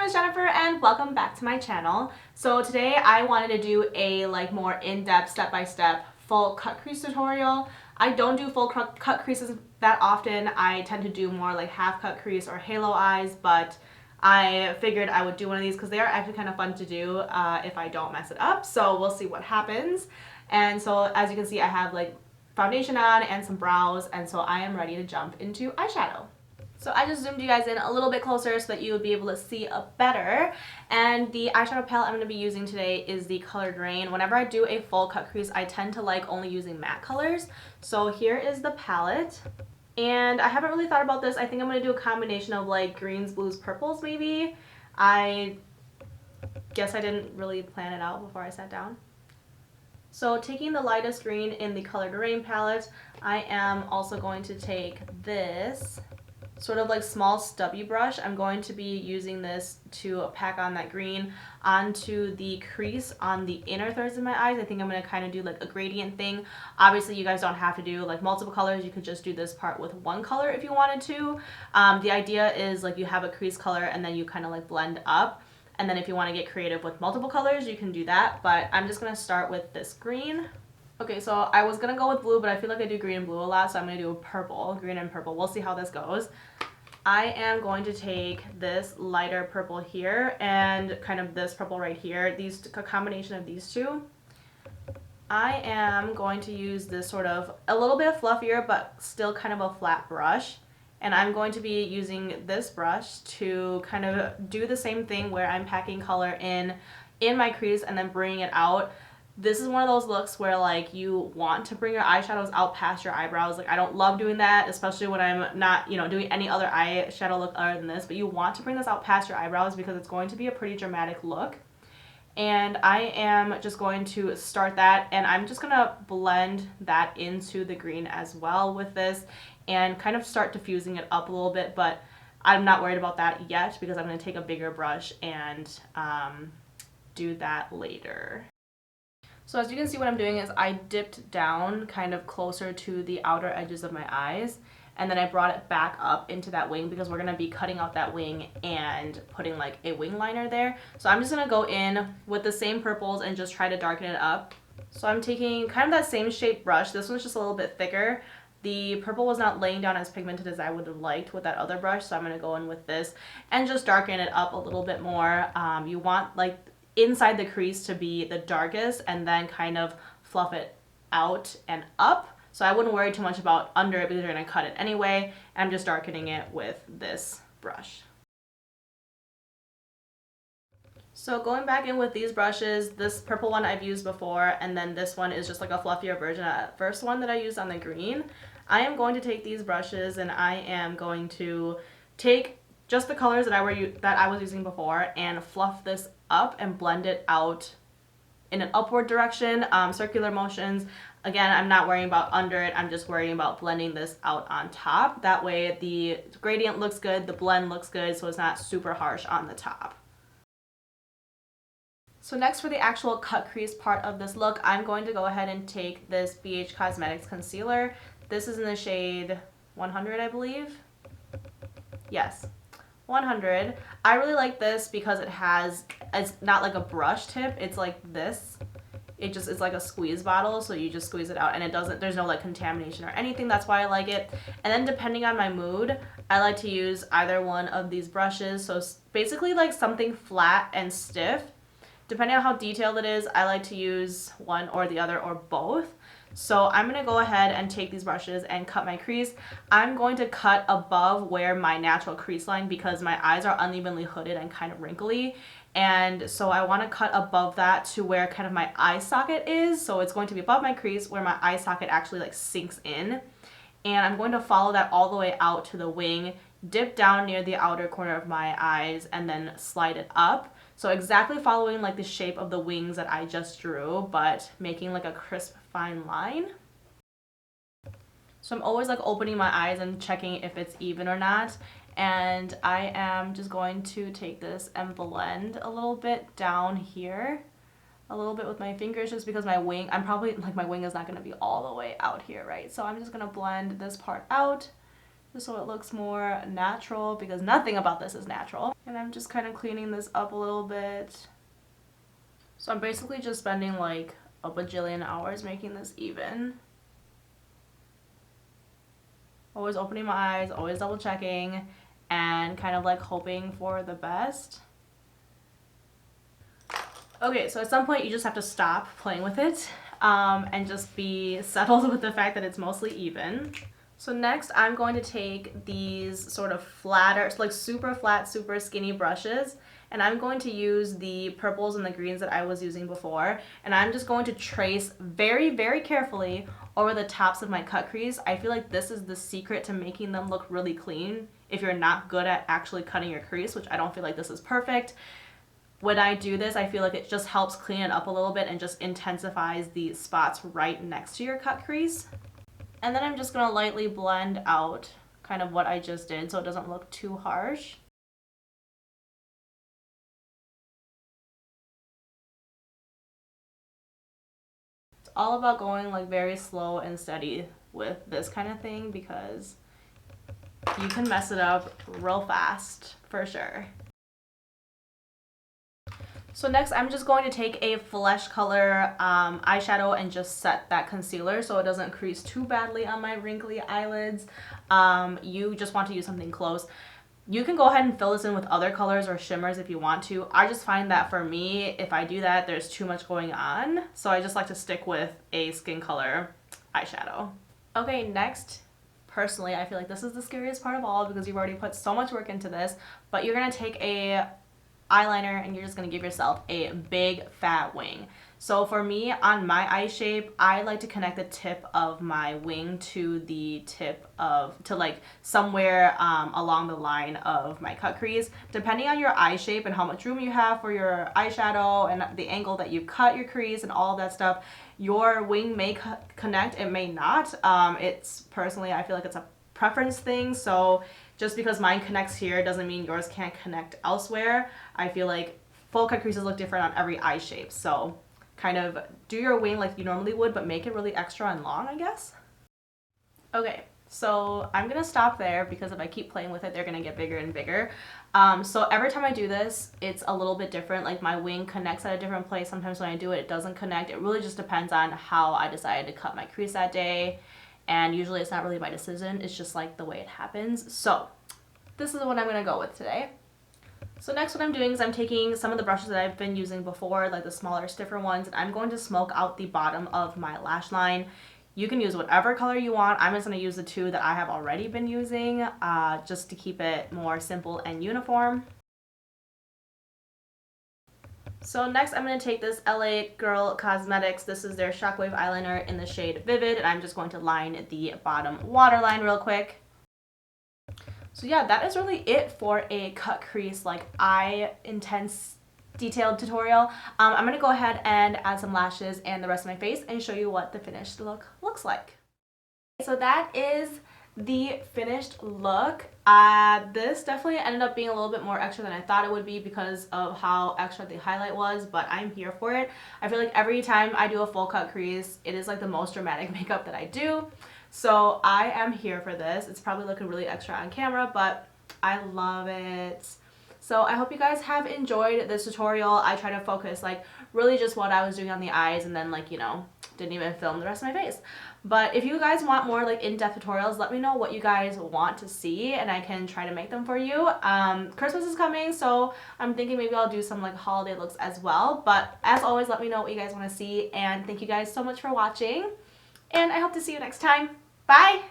is Jennifer and welcome back to my channel. So today I wanted to do a more in-depth step-by-step full cut crease tutorial. I don't do full cut creases that often. I tend to do more like half cut crease or halo eyes, but I figured I would do one of these because they are actually kind of fun to do if I don't mess it up. So we'll see what happens. And so as you can see, I have like foundation on and some brows, and so I am ready to jump into eyeshadow. So I just zoomed you guys in a little bit closer so that you would be able to see a better. And the eyeshadow palette I'm going to be using today is the Colored Rain. Whenever I do a full cut crease, I tend to like only using matte colors. So here is the palette. And I haven't really thought about this. I think I'm going to do a combination of like greens, blues, purples maybe. I guess I didn't really plan it out before I sat down. So taking the lightest green in the Colored Rain palette, I am also going to take this sort of like small stubby brush. I'm going to be using this to pack on that green onto the crease on the inner thirds of my eyes. I think I'm going to kind of do like a gradient thing. Obviously you guys don't have to do like multiple colors. You could just do this part with one color if you wanted to. The idea is like you have a crease color and then you kind of like blend up. And then if you want to get creative with multiple colors, you can do that. But I'm just going to start with this green. Okay, so I was going to go with blue, but I feel like I do green and blue a lot, so I'm going to do purple, green and purple. We'll see how this goes. I am going to take this lighter purple here and kind of this purple right here, a combination of these two. I am going to use this sort of a little bit fluffier, but still kind of a flat brush. And I'm going to be using this brush to kind of do the same thing where I'm packing color in my crease and then bringing it out. This is one of those looks where like you want to bring your eyeshadows out past your eyebrows. Like I don't love doing that, especially when I'm not, doing any other eyeshadow look other than this, but you want to bring this out past your eyebrows because it's going to be a pretty dramatic look. And I am just going to start that, and I'm just going to blend that into the green as well with this and kind of start diffusing it up a little bit, but I'm not worried about that yet because I'm going to take a bigger brush and do that later. So as you can see, what I'm doing is I dipped down kind of closer to the outer edges of my eyes, and then I brought it back up into that wing because we're going to be cutting out that wing and putting like a wing liner there. So I'm just going to go in with the same purples and just try to darken it up. So I'm taking kind of that same shape brush. This one's just a little bit thicker. The purple was not laying down as pigmented as I would have liked with that other brush, so I'm going to go in with this and just darken it up a little bit more. You want like inside the crease to be the darkest and then kind of fluff it out and up. So I wouldn't worry too much about under it because you're going to cut it anyway. I'm just darkening it with this brush. So going back in with these brushes, this purple one I've used before, and then this one is just like a fluffier version of that first one that I used on the green. I am going to take these brushes and I am going to take just the colors that I was using before and fluff this up and blend it out in an upward direction, circular motions. Again, I'm not worrying about under it, I'm just worrying about blending this out on top. That way the gradient looks good, the blend looks good, so it's not super harsh on the top. So next, for the actual cut crease part of this look, I'm going to go ahead and take this BH Cosmetics concealer. This is in the shade 100, I believe. Yes, 100. I really like this because it's not like a brush tip, it's like this. It's like a squeeze bottle, so you just squeeze it out and there's no like contamination or anything. That's why I like it. And then depending on my mood, I like to use either one of these brushes. So basically like something flat and stiff. Depending on how detailed it is, I like to use one or the other or both. So I'm going to go ahead and take these brushes and cut my crease. I'm going to cut above where my natural crease line because my eyes are unevenly hooded and kind of wrinkly. And so I want to cut above that to where kind of my eye socket is. So it's going to be above my crease where my eye socket actually like sinks in. And I'm going to follow that all the way out to the wing, dip down near the outer corner of my eyes, and then slide it up. So exactly following like the shape of the wings that I just drew, but making like a crisp fine line. So I'm always like opening my eyes and checking if it's even or not. And I am just going to take this and blend a little bit down here, a little bit with my fingers, just because my wing, my wing is not going to be all the way out here, right? So I'm just going to blend this part out just so it looks more natural, because nothing about this is natural. And I'm just kind of cleaning this up a little bit. So I'm basically just spending like a bajillion hours making this even. Always opening my eyes, always double checking, and kind of like hoping for the best. Okay, so at some point you just have to stop playing with it and just be settled with the fact that it's mostly even. So next I'm going to take these sort of flatter, like super flat, super skinny brushes, and I'm going to use the purples and the greens that I was using before, and I'm just going to trace very, very carefully over the tops of my cut crease. I feel like this is the secret to making them look really clean if you're not good at actually cutting your crease, which I don't feel like this is perfect. When I do this, I feel like it just helps clean it up a little bit and just intensifies the spots right next to your cut crease. And then I'm just going to lightly blend out kind of what I just did so it doesn't look too harsh. It's all about going like very slow and steady with this kind of thing, because you can mess it up real fast for sure. So next I'm just going to take a flesh color eyeshadow and just set that concealer so it doesn't crease too badly on my wrinkly eyelids. You just want to use something close. You can go ahead and fill this in with other colors or shimmers if you want to. I just find that for me, if I do that, there's too much going on. So I just like to stick with a skin color eyeshadow. Okay, next, personally, I feel like this is the scariest part of all because you've already put so much work into this, but you're going to take a eyeliner and you're just going to give yourself a big fat wing. So for me, on my eye shape, I like to connect the tip of my wing to the tip of, like somewhere along the line of my cut crease. Depending on your eye shape and how much room you have for your eyeshadow and the angle that you cut your crease and all of that stuff, your wing may connect, it may not. It's personally, I feel like it's a preference thing. So just because mine connects here doesn't mean yours can't connect elsewhere. I feel like full cut creases look different on every eye shape. So kind of do your wing like you normally would, but make it really extra and long, I guess. Okay, so I'm gonna stop there because if I keep playing with it, they're gonna get bigger and bigger. So every time I do this, it's a little bit different. Like my wing connects at a different place. Sometimes when I do it, it doesn't connect. It really just depends on how I decided to cut my crease that day. And usually it's not really my decision, it's just like the way it happens. So this is what I'm gonna go with today. So next what I'm doing is I'm taking some of the brushes that I've been using before, like the smaller, stiffer ones, and I'm going to smoke out the bottom of my lash line. You can use whatever color you want. I'm just gonna use the two that I have already been using, just to keep it more simple and uniform. So next I'm going to take this LA Girl Cosmetics, this is their Shockwave eyeliner in the shade Vivid, and I'm just going to line the bottom waterline real quick. So yeah, that is really it for a cut crease, like eye intense detailed tutorial. I'm going to go ahead and add some lashes and the rest of my face and show you what the finished look looks like. So that is the finished look. This definitely ended up being a little bit more extra than I thought it would be because of how extra the highlight was, but I'm here for it. I feel like every time I do a full cut crease, it is like the most dramatic makeup that I do. So I am here for this. It's probably looking really extra on camera, but I love it. So I hope you guys have enjoyed this tutorial. I try to focus like really just what I was doing on the eyes and then like, you know, didn't even film the rest of my face. But if you guys want more like in-depth tutorials, let me know what you guys want to see and I can try to make them for you. Christmas is coming, so I'm thinking maybe I'll do some like holiday looks as well. But as always, let me know what you guys want to see, and thank you guys so much for watching, and I hope to see you next time. Bye!